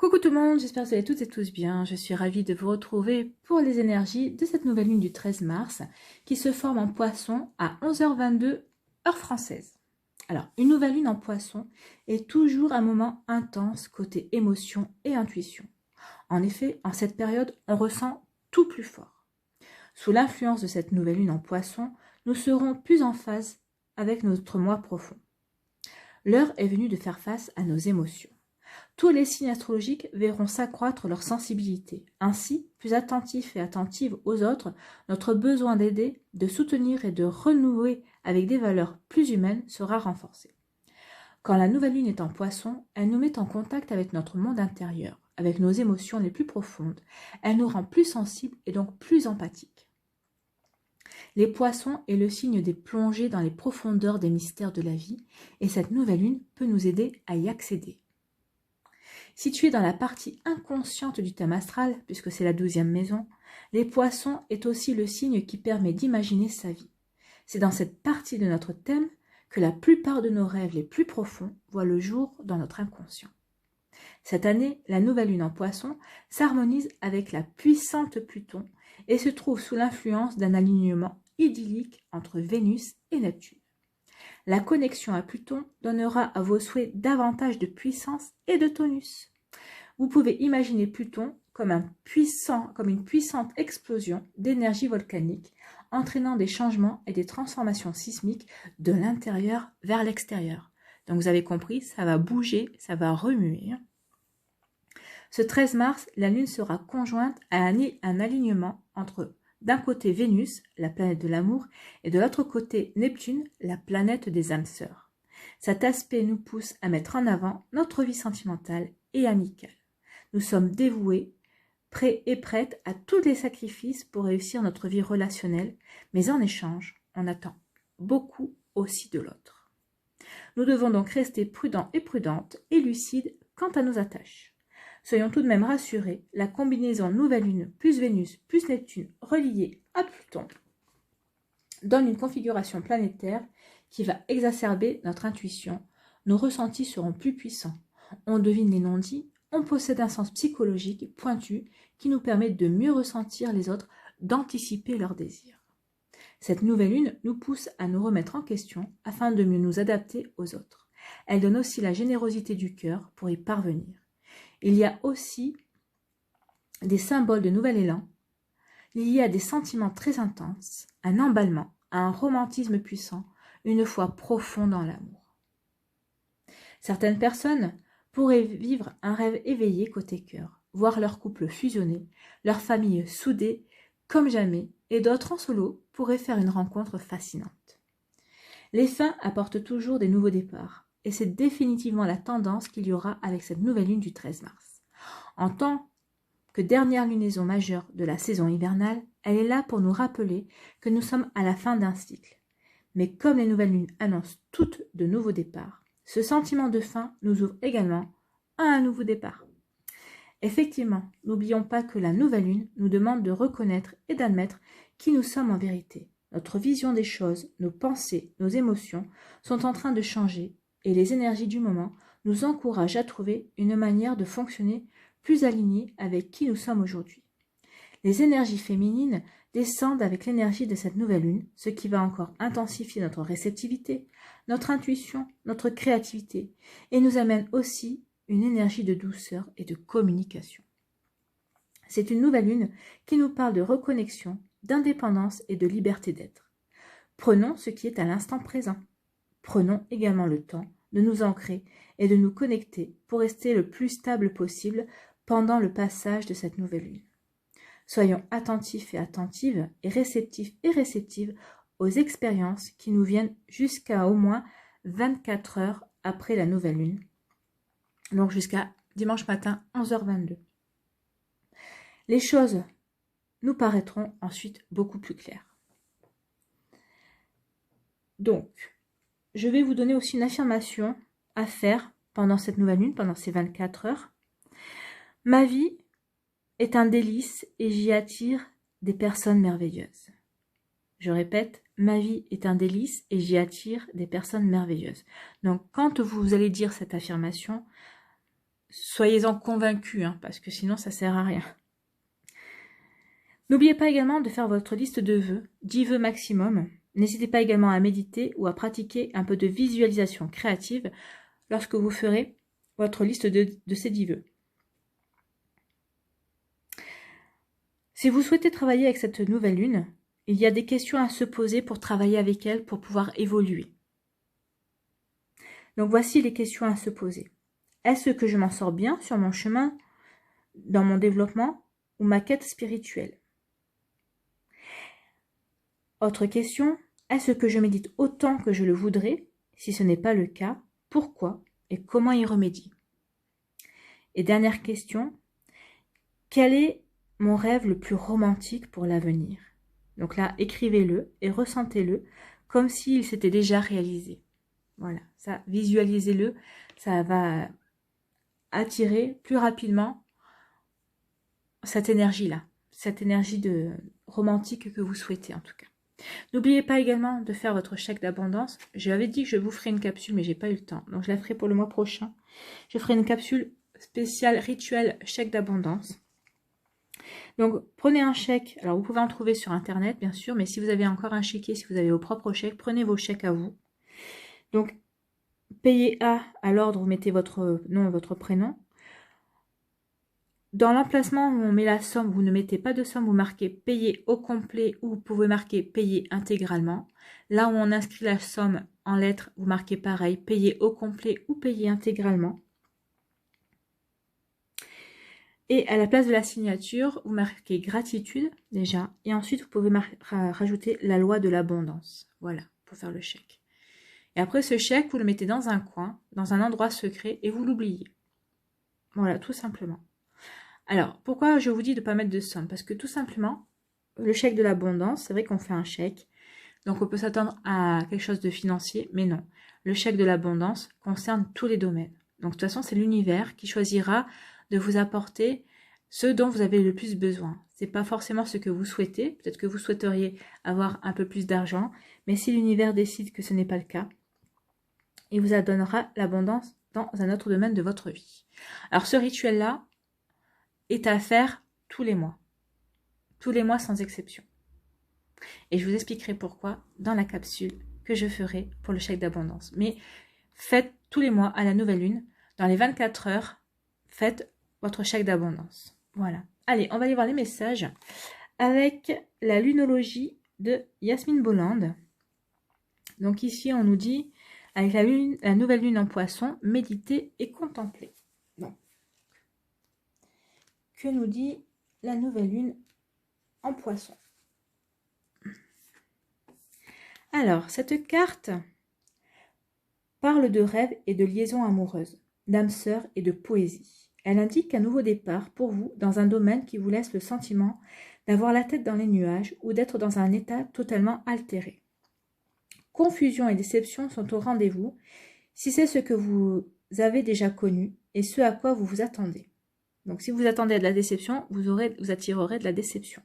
Coucou tout le monde, j'espère que vous allez toutes et tous bien. Je suis ravie de vous retrouver pour les énergies de cette nouvelle lune du 13 mars qui se forme en Poisson à 11h22 heure française. Alors, une nouvelle lune en Poisson est toujours un moment intense côté émotion et intuition. En effet, en cette période, on ressent tout plus fort. Sous l'influence de cette nouvelle lune en Poisson, nous serons plus en phase avec notre moi profond. L'heure est venue de faire face à nos émotions. Tous les signes astrologiques verront s'accroître leur sensibilité. Ainsi, plus attentifs et attentives aux autres, notre besoin d'aider, de soutenir et de renouer avec des valeurs plus humaines sera renforcé. Quand la nouvelle lune est en Poisson, elle nous met en contact avec notre monde intérieur, avec nos émotions les plus profondes. Elle nous rend plus sensibles et donc plus empathiques. Les Poissons est le signe des plongées dans les profondeurs des mystères de la vie, et cette nouvelle lune peut nous aider à y accéder. Située dans la partie inconsciente du thème astral, puisque c'est la 12e maison, les Poissons est aussi le signe qui permet d'imaginer sa vie. C'est dans cette partie de notre thème que la plupart de nos rêves les plus profonds voient le jour dans notre inconscient. Cette année, la nouvelle lune en Poissons s'harmonise avec la puissante Pluton et se trouve sous l'influence d'un alignement idyllique entre Vénus et Neptune. La connexion à Pluton donnera à vos souhaits davantage de puissance et de tonus. Vous pouvez imaginer Pluton comme une puissante explosion d'énergie volcanique, entraînant des changements et des transformations sismiques de l'intérieur vers l'extérieur. Donc vous avez compris, ça va bouger, ça va remuer. Ce 13 mars, la Lune sera conjointe à un alignement entre d'un côté Vénus, la planète de l'amour, et de l'autre côté Neptune, la planète des âmes sœurs. Cet aspect nous pousse à mettre en avant notre vie sentimentale et amicale. Nous sommes dévoués, prêts et prêtes à tous les sacrifices pour réussir notre vie relationnelle, mais en échange, on attend beaucoup aussi de l'autre. Nous devons donc rester prudents et prudentes et lucides quant à nos attaches. Soyons tout de même rassurés, la combinaison nouvelle lune plus Vénus plus Neptune reliée à Pluton donne une configuration planétaire qui va exacerber notre intuition. Nos ressentis seront plus puissants. On devine les non-dits, on possède un sens psychologique pointu qui nous permet de mieux ressentir les autres, d'anticiper leurs désirs. Cette nouvelle lune nous pousse à nous remettre en question afin de mieux nous adapter aux autres. Elle donne aussi la générosité du cœur pour y parvenir. Il y a aussi des symboles de nouvel élan liés à des sentiments très intenses, un emballement, un romantisme puissant, une foi profonde dans l'amour. Certaines personnes pourraient vivre un rêve éveillé côté cœur, voir leur couple fusionner, leur famille soudée comme jamais, et d'autres en solo pourraient faire une rencontre fascinante. Les fins apportent toujours des nouveaux départs, et c'est définitivement la tendance qu'il y aura avec cette nouvelle lune du 13 mars. En tant que dernière lunaison majeure de la saison hivernale, elle est là pour nous rappeler que nous sommes à la fin d'un cycle. Mais comme les nouvelles lunes annoncent toutes de nouveaux départs, ce sentiment de fin nous ouvre également à un nouveau départ. Effectivement, n'oublions pas que la nouvelle lune nous demande de reconnaître et d'admettre qui nous sommes en vérité. Notre vision des choses, nos pensées, nos émotions sont en train de changer et les énergies du moment nous encouragent à trouver une manière de fonctionner plus alignée avec qui nous sommes aujourd'hui. Les énergies féminines descendent avec l'énergie de cette nouvelle lune, ce qui va encore intensifier notre réceptivité, notre intuition, notre créativité, et nous amène aussi une énergie de douceur et de communication. C'est une nouvelle lune qui nous parle de reconnexion, d'indépendance et de liberté d'être. Prenons ce qui est à l'instant présent. Prenons également le temps de nous ancrer et de nous connecter pour rester le plus stable possible pendant le passage de cette nouvelle lune. Soyons attentifs et attentives et réceptives aux expériences qui nous viennent jusqu'à au moins 24 heures après la nouvelle lune, donc jusqu'à dimanche matin 11h22. Les choses nous paraîtront ensuite beaucoup plus claires. Donc, je vais vous donner aussi une affirmation à faire pendant cette nouvelle lune, pendant ces 24 heures. Ma vie est un délice et j'y attire des personnes merveilleuses. Je répète, ma vie est un délice et j'y attire des personnes merveilleuses. Donc, quand vous allez dire cette affirmation, soyez-en convaincus, hein, parce que sinon ça sert à rien. N'oubliez pas également de faire votre liste de vœux, 10 vœux maximum. N'hésitez pas également à méditer ou à pratiquer un peu de visualisation créative lorsque vous ferez votre liste de ces 10 vœux. Si vous souhaitez travailler avec cette nouvelle lune, il y a des questions à se poser pour travailler avec elle, pour pouvoir évoluer. Donc voici les questions à se poser. Est-ce que je m'en sors bien sur mon chemin, dans mon développement ou ma quête spirituelle? Autre question, est-ce que je médite autant que je le voudrais? Si ce n'est pas le cas, pourquoi et comment y remédier? Et dernière question, quel est mon rêve le plus romantique pour l'avenir? Donc là, écrivez-le et ressentez-le comme s'il s'était déjà réalisé. Voilà, ça, visualisez-le, ça va attirer plus rapidement cette énergie-là, cette énergie romantique que vous souhaitez en tout cas. N'oubliez pas également de faire votre chèque d'abondance. J'avais dit que je vous ferai une capsule, mais j'ai pas eu le temps. Donc je la ferai pour le mois prochain. Je ferai une capsule spéciale rituel chèque d'abondance. Donc prenez un chèque. Alors vous pouvez en trouver sur internet bien sûr, mais si vous avez encore un chéquier, si vous avez vos propres chèques, prenez vos chèques à vous. Donc payez à l'ordre, vous mettez votre nom et votre prénom. Dans l'emplacement où on met la somme, vous ne mettez pas de somme, vous marquez payer au complet ou vous pouvez marquer payer intégralement. Là où on inscrit la somme en lettres, vous marquez pareil, payer au complet ou payer intégralement. Et à la place de la signature, vous marquez gratitude déjà. Et ensuite, vous pouvez rajouter la loi de l'abondance. Voilà, pour faire le chèque. Et après ce chèque, vous le mettez dans un coin, dans un endroit secret et vous l'oubliez. Voilà, tout simplement. Alors, pourquoi je vous dis de ne pas mettre de somme? Parce que tout simplement, le chèque de l'abondance, c'est vrai qu'on fait un chèque. Donc, on peut s'attendre à quelque chose de financier, mais non. Le chèque de l'abondance concerne tous les domaines. Donc, de toute façon, c'est l'univers qui choisira de vous apporter ce dont vous avez le plus besoin. Ce n'est pas forcément ce que vous souhaitez. Peut-être que vous souhaiteriez avoir un peu plus d'argent. Mais si l'univers décide que ce n'est pas le cas, il vous donnera l'abondance dans un autre domaine de votre vie. Alors, ce rituel-là est à faire tous les mois sans exception. Et je vous expliquerai pourquoi dans la capsule que je ferai pour le chèque d'abondance. Mais faites tous les mois à la nouvelle lune, dans les 24 heures, faites votre chèque d'abondance. Voilà. Allez, on va aller voir les messages avec la lunologie de Yasmine Bolland. Donc ici, on nous dit, avec la nouvelle lune en poisson, méditer et contempler. Donc, que nous dit la nouvelle lune en poisson? Alors, cette carte parle de rêves et de liaisons amoureuses, d'âme sœur et de poésie. Elle indique un nouveau départ pour vous dans un domaine qui vous laisse le sentiment d'avoir la tête dans les nuages ou d'être dans un état totalement altéré. Confusion et déception sont au rendez-vous si c'est ce que vous avez déjà connu et ce à quoi vous vous attendez. Donc si vous attendez à de la déception, vous attirerez de la déception.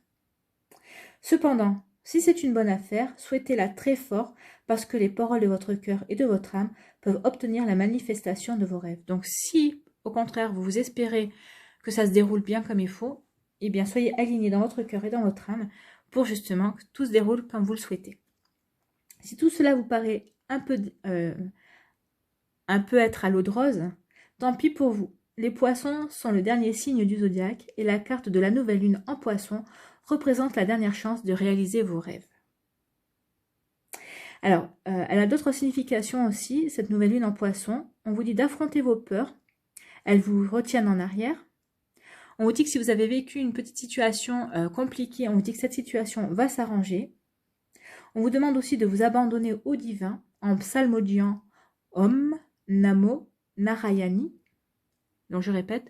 Cependant, si c'est une bonne affaire, souhaitez-la très fort parce que les paroles de votre cœur et de votre âme peuvent obtenir la manifestation de vos rêves. Donc si, au contraire, vous espérez que ça se déroule bien comme il faut, eh bien soyez alignés dans votre cœur et dans votre âme pour justement que tout se déroule comme vous le souhaitez. Si tout cela vous paraît un peu être à l'eau de rose, tant pis pour vous. Les poissons sont le dernier signe du zodiaque et la carte de la nouvelle lune en poisson représente la dernière chance de réaliser vos rêves. Alors, elle a d'autres significations aussi, cette nouvelle lune en poisson. On vous dit d'affronter vos peurs, elles vous retiennent en arrière. On vous dit que si vous avez vécu une petite situation compliquée, on vous dit que cette situation va s'arranger. On vous demande aussi de vous abandonner au divin en psalmodiant Om, Namo, Narayani. Donc je répète,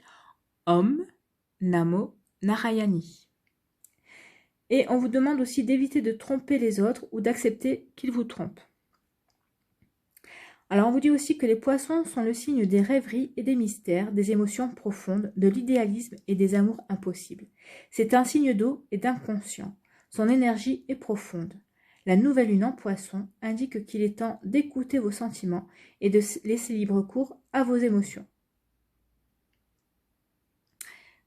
Om, Namo, Narayani. Et on vous demande aussi d'éviter de tromper les autres ou d'accepter qu'ils vous trompent. Alors on vous dit aussi que les poissons sont le signe des rêveries et des mystères, des émotions profondes, de l'idéalisme et des amours impossibles. C'est un signe d'eau et d'inconscient. Son énergie est profonde. La nouvelle lune en poisson indique qu'il est temps d'écouter vos sentiments et de laisser libre cours à vos émotions.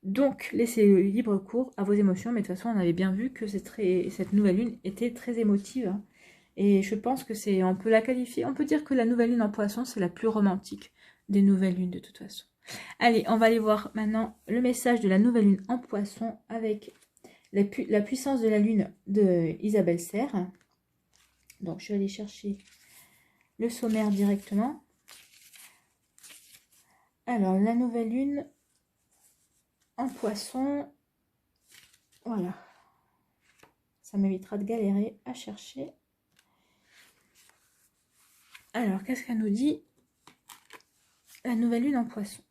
Donc, laissez libre cours à vos émotions. Mais de toute façon, on avait bien vu que cette nouvelle lune était très émotive. Hein. Et je pense que on peut la qualifier, on peut dire que la nouvelle lune en poisson, c'est la plus romantique des nouvelles lunes de toute façon. Allez, on va aller voir maintenant le message de la nouvelle lune en poisson avec la puissance de la lune de Isabelle Serre. Donc, je vais aller chercher le sommaire directement. Alors, la nouvelle lune en poisson, voilà. Ça m'évitera de galérer à chercher. Alors, qu'est-ce qu'elle nous dit? La nouvelle lune en poisson.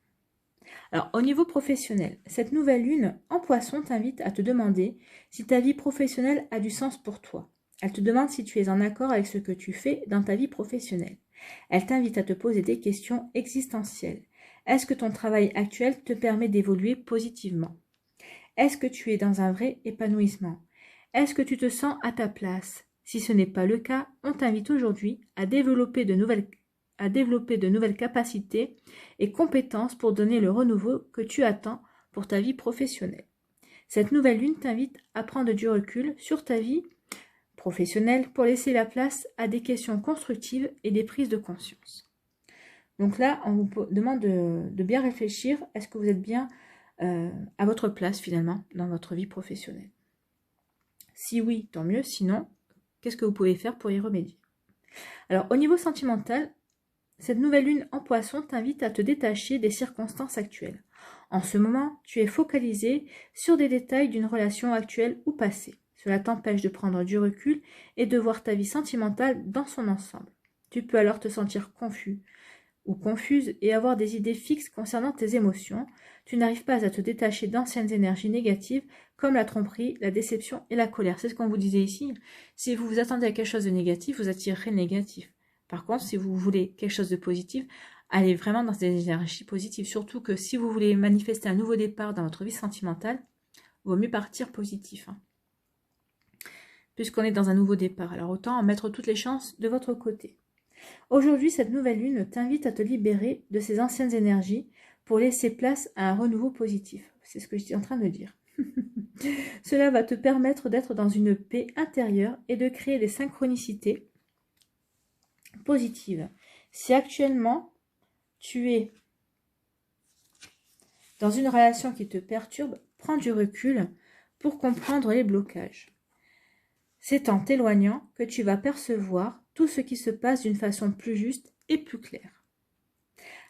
Alors, au niveau professionnel, cette nouvelle lune en poisson t'invite à te demander si ta vie professionnelle a du sens pour toi. Elle te demande si tu es en accord avec ce que tu fais dans ta vie professionnelle. Elle t'invite à te poser des questions existentielles. Est-ce que ton travail actuel te permet d'évoluer positivement? Est-ce que tu es dans un vrai épanouissement? Est-ce que tu te sens à ta place? Si ce n'est pas le cas, on t'invite aujourd'hui à développer de nouvelles capacités et compétences pour donner le renouveau que tu attends pour ta vie professionnelle. Cette nouvelle lune t'invite à prendre du recul sur ta vie professionnelle pour laisser la place à des questions constructives et des prises de conscience. Donc là, on vous demande de bien réfléchir. Est-ce que vous êtes bien à votre place finalement dans votre vie professionnelle? Si oui, tant mieux. Sinon, qu'est-ce que vous pouvez faire pour y remédier? Alors, au niveau sentimental, cette nouvelle lune en poisson t'invite à te détacher des circonstances actuelles. En ce moment, tu es focalisé sur des détails d'une relation actuelle ou passée. Cela t'empêche de prendre du recul et de voir ta vie sentimentale dans son ensemble. Tu peux alors te sentir confus ou confuse et avoir des idées fixes concernant tes émotions. Tu n'arrives pas à te détacher d'anciennes énergies négatives comme la tromperie, la déception et la colère. C'est ce qu'on vous disait ici. Si vous vous attendez à quelque chose de négatif, vous attirerez le négatif. Par contre, si vous voulez quelque chose de positif, allez vraiment dans des énergies positives. Surtout que si vous voulez manifester un nouveau départ dans votre vie sentimentale, il vaut mieux partir positif. Hein. Puisqu'on est dans un nouveau départ. Alors autant en mettre toutes les chances de votre côté. Aujourd'hui, cette nouvelle lune t'invite à te libérer de ces anciennes énergies pour laisser place à un renouveau positif. C'est ce que je suis en train de dire. Cela va te permettre d'être dans une paix intérieure et de créer des synchronicités positives. Si actuellement, tu es dans une relation qui te perturbe, prends du recul pour comprendre les blocages. C'est en t'éloignant que tu vas percevoir tout ce qui se passe d'une façon plus juste et plus claire.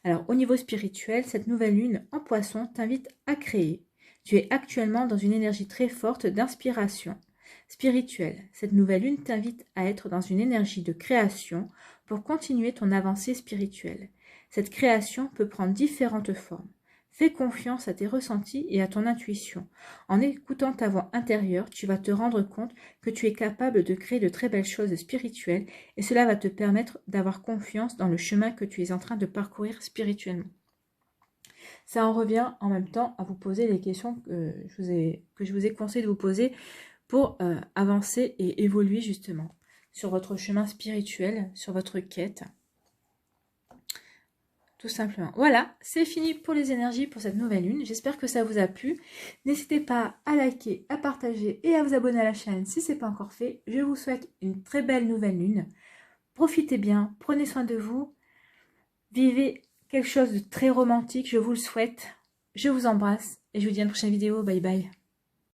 Alors, au niveau spirituel, cette nouvelle lune en poisson t'invite à créer. Tu es actuellement dans une énergie très forte d'inspiration spirituelle. Cette nouvelle lune t'invite à être dans une énergie de création pour continuer ton avancée spirituelle. Cette création peut prendre différentes formes. Fais confiance à tes ressentis et à ton intuition. En écoutant ta voix intérieure, tu vas te rendre compte que tu es capable de créer de très belles choses spirituelles et cela va te permettre d'avoir confiance dans le chemin que tu es en train de parcourir spirituellement. Ça en revient en même temps à vous poser les questions que je vous ai conseillé de vous poser pour avancer et évoluer justement sur votre chemin spirituel, sur votre quête. Tout simplement. Voilà, c'est fini pour les énergies pour cette nouvelle lune. J'espère que ça vous a plu. N'hésitez pas à liker, à partager et à vous abonner à la chaîne si ce n'est pas encore fait. Je vous souhaite une très belle nouvelle lune. Profitez bien, prenez soin de vous. Vivez quelque chose de très romantique, je vous le souhaite. Je vous embrasse et je vous dis à une prochaine vidéo. Bye bye.